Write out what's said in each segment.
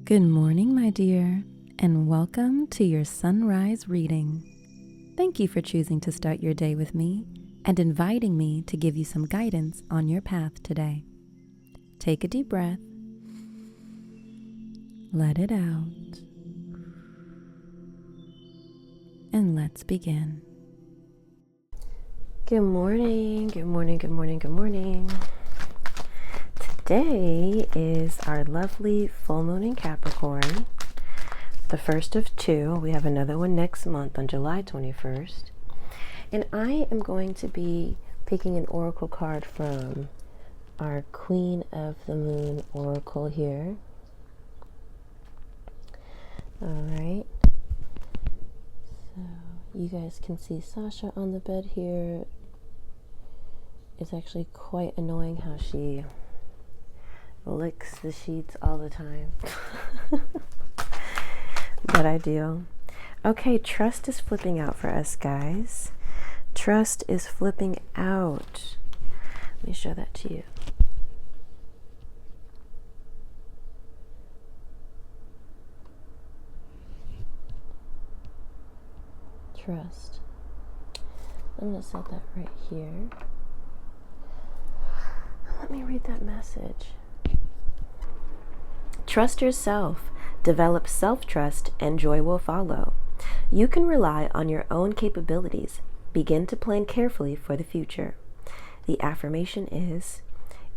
Good morning, my dear, and welcome to your sunrise reading. Thank you for choosing to start your day with me and inviting me to give you some guidance on your path today. Take a deep breath. Let it out. And let's begin. Good morning, good morning, good morning, good morning. Today is our lovely full moon in Capricorn, the first of two. We have another one next month on July 21st. And I am going to be picking an oracle card from our Queen of the Moon oracle here. All right. So you guys can see Sasha on the bed here. It's actually quite annoying how she licks the sheets all the time. But I do. Okay, trust is flipping out for us, guys. Trust is flipping out. Let me show that to you. Trust. I'm going to set that right here. Let me read that message. Trust yourself, develop self-trust, and joy will follow. You can rely on your own capabilities. Begin to plan carefully for the future. The affirmation is,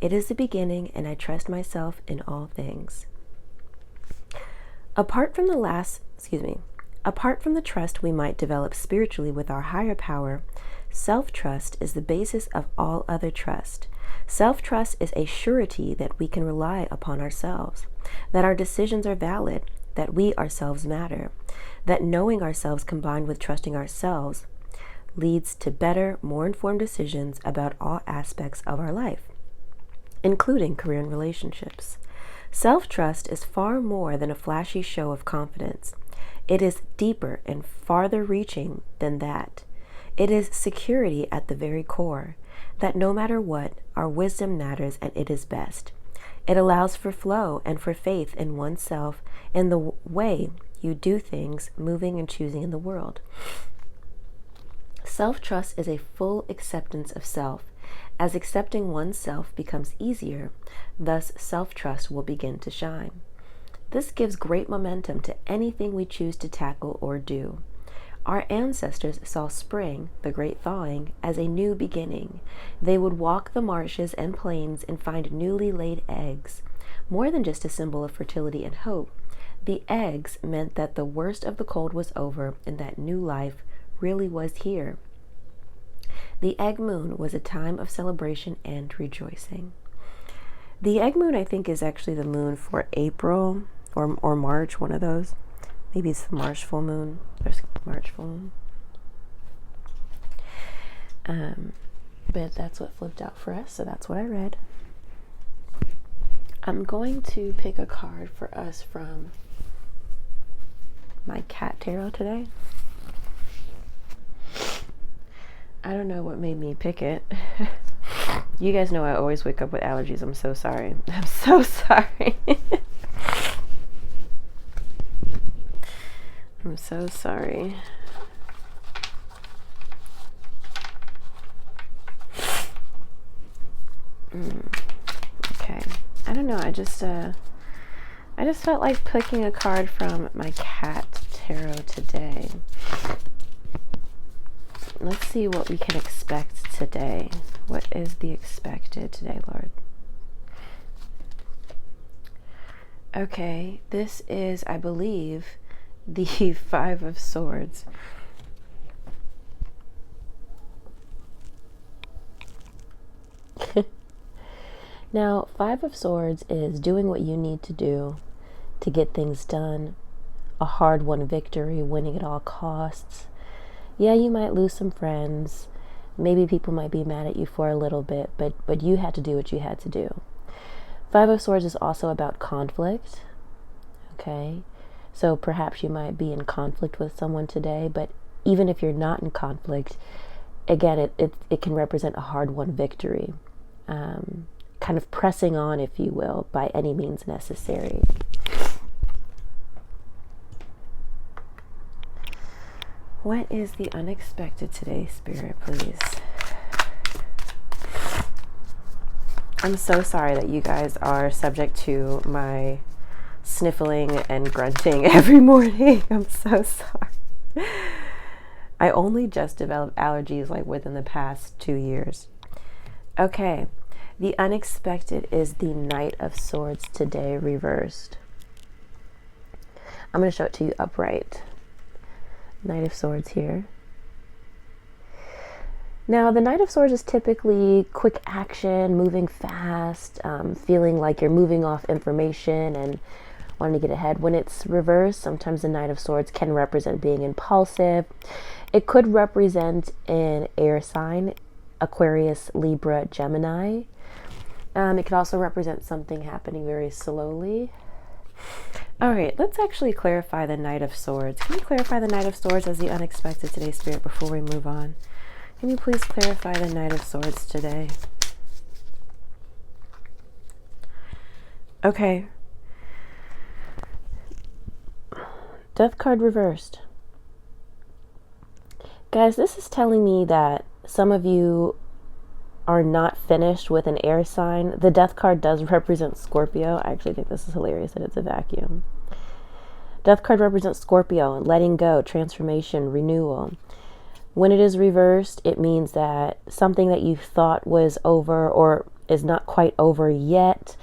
it is the beginning and I trust myself in all things. Apart from the trust we might develop spiritually with our higher power, self-trust is the basis of all other trust. Self-trust is a surety that we can rely upon ourselves, that our decisions are valid, that we ourselves matter, that knowing ourselves combined with trusting ourselves leads to better, more informed decisions about all aspects of our life, including career and relationships. Self-trust is far more than a flashy show of confidence. It is deeper and farther reaching than that. It is security at the very core, that no matter what, our wisdom matters and it is best. It allows for flow and for faith in oneself and the way you do things, moving and choosing in the world. Self-trust is a full acceptance of self. As accepting oneself becomes easier, thus self-trust will begin to shine. This gives great momentum to anything we choose to tackle or do. Our ancestors saw spring, the great thawing, as a new beginning. They would walk the marshes and plains and find newly laid eggs. More than just a symbol of fertility and hope, the eggs meant that the worst of the cold was over and that new life really was here. The egg moon was a time of celebration and rejoicing. The egg moon, I think, is actually the moon for April or March, one of those. Maybe it's the March full moon. There's March full moon. But that's what flipped out for us, so that's what I read. I'm going to pick a card for us from my cat tarot today. I don't know what made me pick it. You guys know I always wake up with allergies. I'm so sorry. I'm so sorry. I'm so sorry. Okay. I don't know. I just felt like picking a card from my cat tarot today. Let's see what we can expect today. What is the expected today, Lord? Okay, this is, I believe, the Five of Swords. Now, Five of Swords is doing what you need to do to get things done, a hard-won victory, winning at all costs. Yeah, you might lose some friends. Maybe people might be mad at you for a little bit, but you had to do what you had to do. Five of Swords is also about conflict, okay? So perhaps you might be in conflict with someone today, but even if you're not in conflict, again, it can represent a hard-won victory. Kind of pressing on, if you will, by any means necessary. What is the unexpected today, Spirit, please? I'm so sorry that you guys are subject to my sniffling and grunting every morning. I'm so sorry. I only just developed allergies like within the past 2 years. Okay, the unexpected is the Knight of Swords today reversed. I'm going to show it to you upright. Knight of Swords here. Now, the Knight of Swords is typically quick action, moving fast, feeling like you're moving off information and wanting to get ahead. When it's reversed, sometimes the Knight of Swords can represent being impulsive. It could represent an air sign, Aquarius, Libra, Gemini. It could also represent something happening very slowly. All right, let's actually clarify the Knight of Swords. Can you clarify the Knight of Swords as the unexpected today, Spirit, before we move on? Can you please clarify the Knight of Swords today? Okay. Death card reversed. Guys, this is telling me that some of you are not finished with an air sign. The Death card does represent Scorpio. I actually think this is hilarious that it's a vacuum. Death card represents Scorpio, letting go, transformation, renewal. When it is reversed, it means that something that you thought was over or is not quite over yet,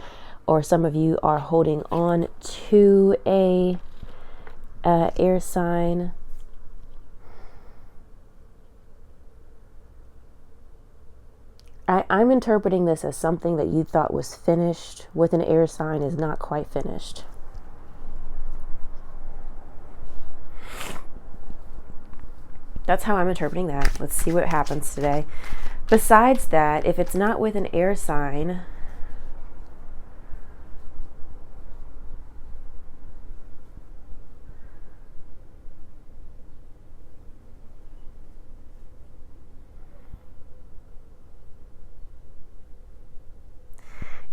or some of you are holding on to a air sign. I'm interpreting this as something that you thought was finished with an air sign is not quite finished. That's how I'm interpreting that. Let's see what happens today. Besides that, if it's not with an air sign,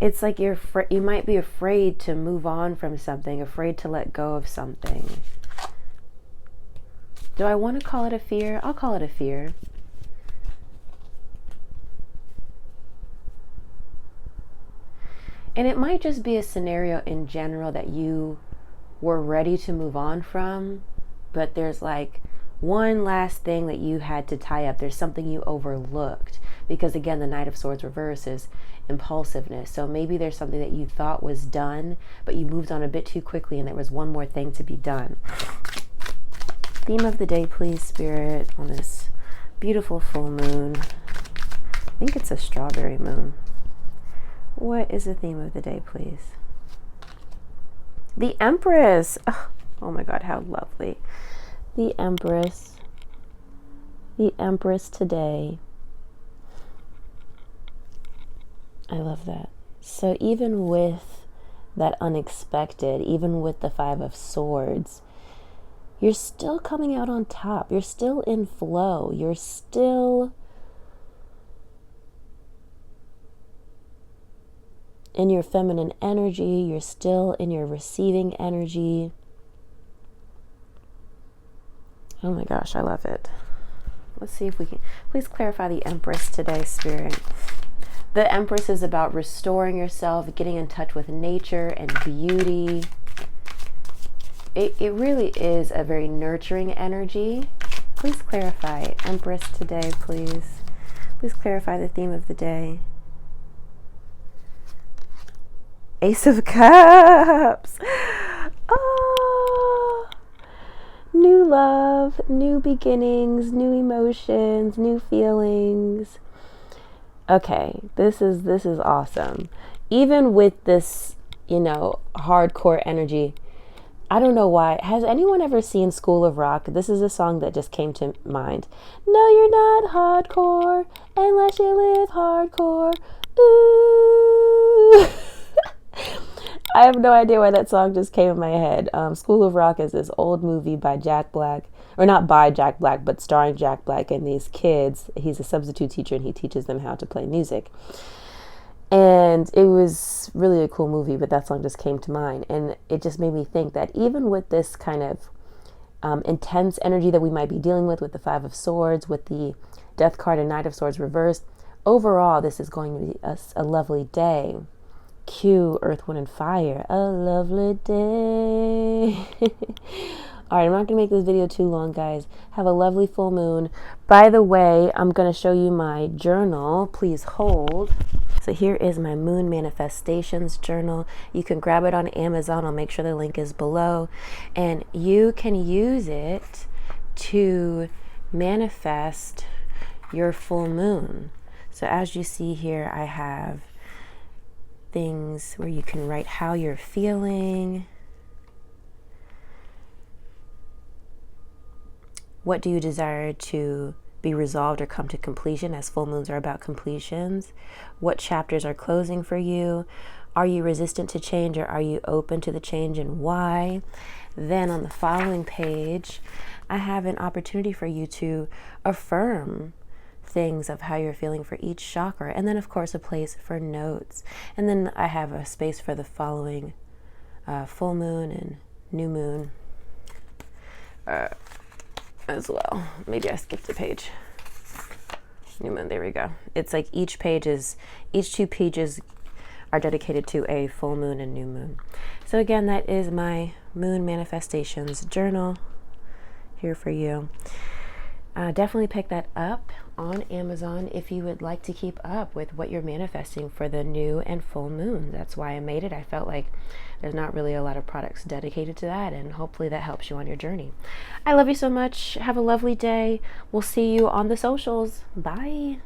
it's like you might be afraid to move on from something, afraid to let go of something. Do I want to call it a fear? I'll call it a fear. And it might just be a scenario in general that you were ready to move on from, but there's like one last thing that you had to tie up. There's something you overlooked. Because again, the Knight of Swords reverses impulsiveness. So maybe there's something that you thought was done, but you moved on a bit too quickly and there was one more thing to be done. Theme of the day, please, Spirit, on this beautiful full moon. I think it's a strawberry moon. What is the theme of the day, please? The Empress. Oh my God, how lovely. The Empress. The Empress today. I love that. So even with that unexpected, even with the Five of Swords, you're still coming out on top. You're still in flow. You're still in your feminine energy. You're still in your receiving energy. Oh my gosh, I love it. Let's see if we can. Please clarify the Empress today, Spirit. The Empress is about restoring yourself, getting in touch with nature and beauty. It really is a very nurturing energy. Please clarify Empress today, please. Please clarify the theme of the day. Ace of Cups. Oh, new love, new beginnings, new emotions, new feelings. Okay, this is awesome. Even with this, hardcore energy, I don't know why. Has anyone ever seen School of Rock? This is a song that just came to mind. No, you're not hardcore unless you live hardcore. Ooh. I have no idea why that song just came in my head. School of Rock is this old movie by Jack Black, or not by Jack Black, but starring Jack Black and these kids. He's a substitute teacher and he teaches them how to play music. And it was really a cool movie, but that song just came to mind. And it just made me think that even with this kind of intense energy that we might be dealing with the Five of Swords, with the Death card and Knight of Swords reversed. Overall, this is going to be a lovely day. Cue Earth, Wind, and Fire. A lovely day. All right, I'm not going to make this video too long, guys. Have a lovely full moon. By the way, I'm going to show you my journal. Please hold. So here is my Moon Manifestations journal. You can grab it on Amazon. I'll make sure the link is below. And you can use it to manifest your full moon. So as you see here, I have things where you can write how you're feeling. What do you desire to be resolved or come to completion, as full moons are about completions? What chapters are closing for you? Are you resistant to change, or are you open to the change, and why? Then on the following page, I have an opportunity for you to affirm things of how you're feeling for each chakra, and then of course a place for notes. And then I have a space for the following full moon and new moon as well. Maybe I skipped a page. New moon, there we go. It's like each two pages are dedicated to a full moon and new moon. So again, that is my Moon Manifestations journal here for you. Definitely pick that up on Amazon if you would like to keep up with what you're manifesting for the new and full moon. That's why I made it. I felt like there's not really a lot of products dedicated to that, and hopefully that helps you on your journey. I love you so much. Have a lovely day. We'll see you on the socials. Bye.